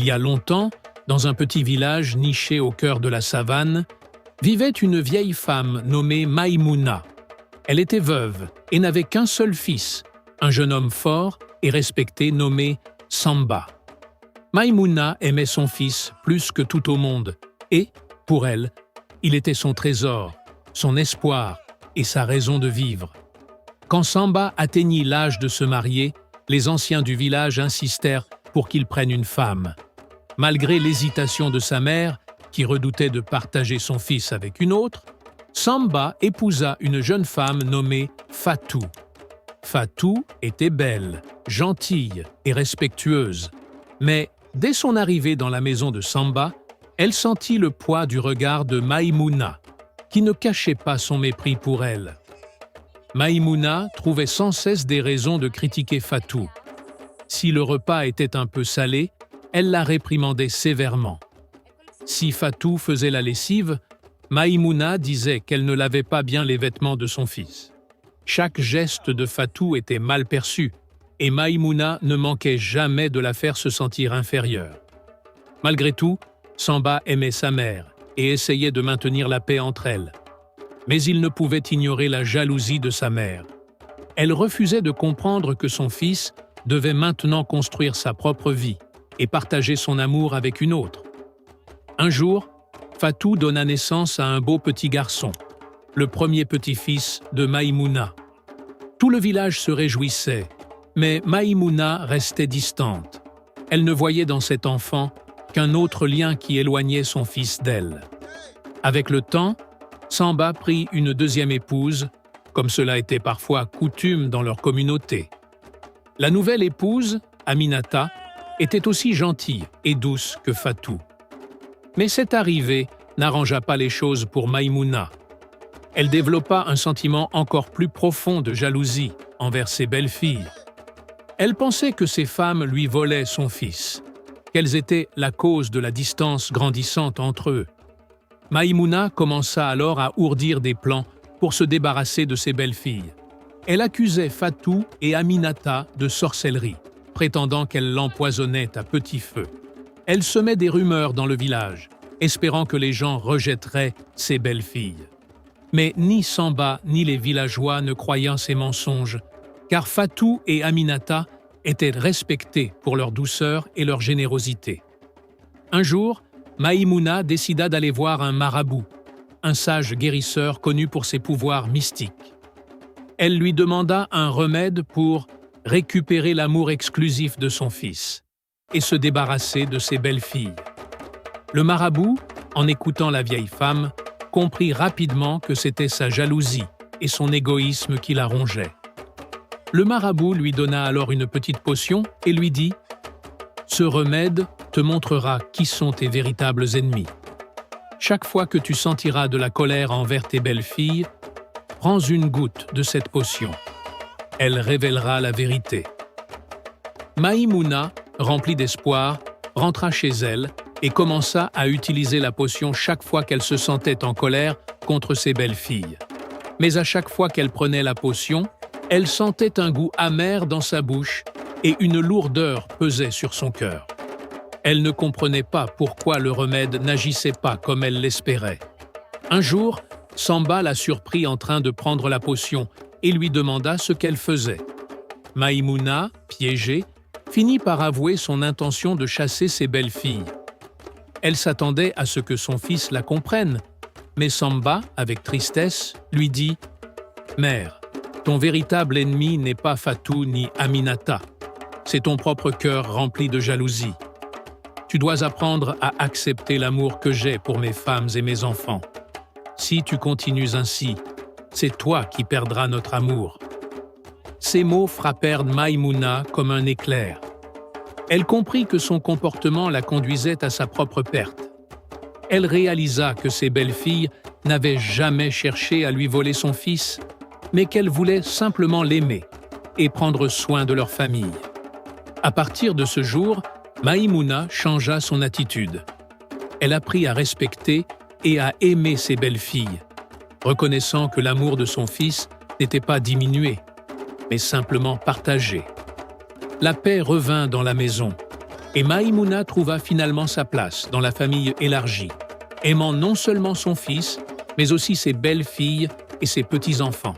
Il y a longtemps, dans un petit village niché au cœur de la savane, vivait une vieille femme nommée Maïmouna. Elle était veuve et n'avait qu'un seul fils, un jeune homme fort et respecté nommé Samba. Maïmouna aimait son fils plus que tout au monde et, pour elle, il était son trésor, son espoir et sa raison de vivre. Quand Samba atteignit l'âge de se marier, les anciens du village insistèrent pour qu'il prenne une femme. Malgré l'hésitation de sa mère, qui redoutait de partager son fils avec une autre, Samba épousa une jeune femme nommée Fatou. Fatou était belle, gentille et respectueuse. Mais dès son arrivée dans la maison de Samba, elle sentit le poids du regard de Maïmouna, qui ne cachait pas son mépris pour elle. Maïmouna trouvait sans cesse des raisons de critiquer Fatou. Si le repas était un peu salé, elle la réprimandait sévèrement. Si Fatou faisait la lessive, Maïmouna disait qu'elle ne lavait pas bien les vêtements de son fils. Chaque geste de Fatou était mal perçu, et Maïmouna ne manquait jamais de la faire se sentir inférieure. Malgré tout, Samba aimait sa mère et essayait de maintenir la paix entre elles. Mais il ne pouvait ignorer la jalousie de sa mère. Elle refusait de comprendre que son fils devait maintenant construire sa propre vie et partager son amour avec une autre. Un jour, Fatou donna naissance à un beau petit garçon, le premier petit-fils de Maïmouna. Tout le village se réjouissait, mais Maïmouna restait distante. Elle ne voyait dans cet enfant qu'un autre lien qui éloignait son fils d'elle. Avec le temps, Samba prit une deuxième épouse, comme cela était parfois coutume dans leur communauté. La nouvelle épouse, Aminata, était aussi gentille et douce que Fatou. Mais cette arrivée n'arrangea pas les choses pour Maïmouna. Elle développa un sentiment encore plus profond de jalousie envers ses belles-filles. Elle pensait que ces femmes lui volaient son fils, qu'elles étaient la cause de la distance grandissante entre eux. Maïmouna commença alors à ourdir des plans pour se débarrasser de ses belles-filles. Elle accusait Fatou et Aminata de sorcellerie, prétendant qu'elle l'empoisonnait à petit feu. Elle semait des rumeurs dans le village, espérant que les gens rejetteraient ses belles-filles. Mais ni Samba ni les villageois ne croyaient ces mensonges, car Fatou et Aminata étaient respectés pour leur douceur et leur générosité. Un jour, Maïmouna décida d'aller voir un marabout, un sage guérisseur connu pour ses pouvoirs mystiques. Elle lui demanda un remède pour récupérer l'amour exclusif de son fils et se débarrasser de ses belles-filles. Le marabout, en écoutant la vieille femme, comprit rapidement que c'était sa jalousie et son égoïsme qui la rongeaient. Le marabout lui donna alors une petite potion et lui dit « Ce remède te montrera qui sont tes véritables ennemis. Chaque fois que tu sentiras de la colère envers tes belles-filles, prends une goutte de cette potion. Elle révélera la vérité. » Maïmouna, remplie d'espoir, rentra chez elle et commença à utiliser la potion chaque fois qu'elle se sentait en colère contre ses belles-filles. Mais à chaque fois qu'elle prenait la potion, elle sentait un goût amer dans sa bouche et une lourdeur pesait sur son cœur. Elle ne comprenait pas pourquoi le remède n'agissait pas comme elle l'espérait. Un jour, Samba la surprit en train de prendre la potion et lui demanda ce qu'elle faisait. Maïmouna, piégée, finit par avouer son intention de chasser ses belles-filles. Elle s'attendait à ce que son fils la comprenne, mais Samba, avec tristesse, lui dit « Mère, ton véritable ennemi n'est pas Fatou ni Aminata. C'est ton propre cœur rempli de jalousie. Tu dois apprendre à accepter l'amour que j'ai pour mes femmes et mes enfants. Si tu continues ainsi, c'est toi qui perdras notre amour. » Ces mots frappèrent Maïmouna comme un éclair. Elle comprit que son comportement la conduisait à sa propre perte. Elle réalisa que ses belles-filles n'avaient jamais cherché à lui voler son fils, mais qu'elles voulaient simplement l'aimer et prendre soin de leur famille. À partir de ce jour, Maïmouna changea son attitude. Elle apprit à respecter et à aimer ses belles-filles, reconnaissant que l'amour de son fils n'était pas diminué, mais simplement partagé. La paix revint dans la maison. Et Maïmouna trouva finalement sa place dans la famille élargie, aimant non seulement son fils, mais aussi ses belles-filles et ses petits-enfants.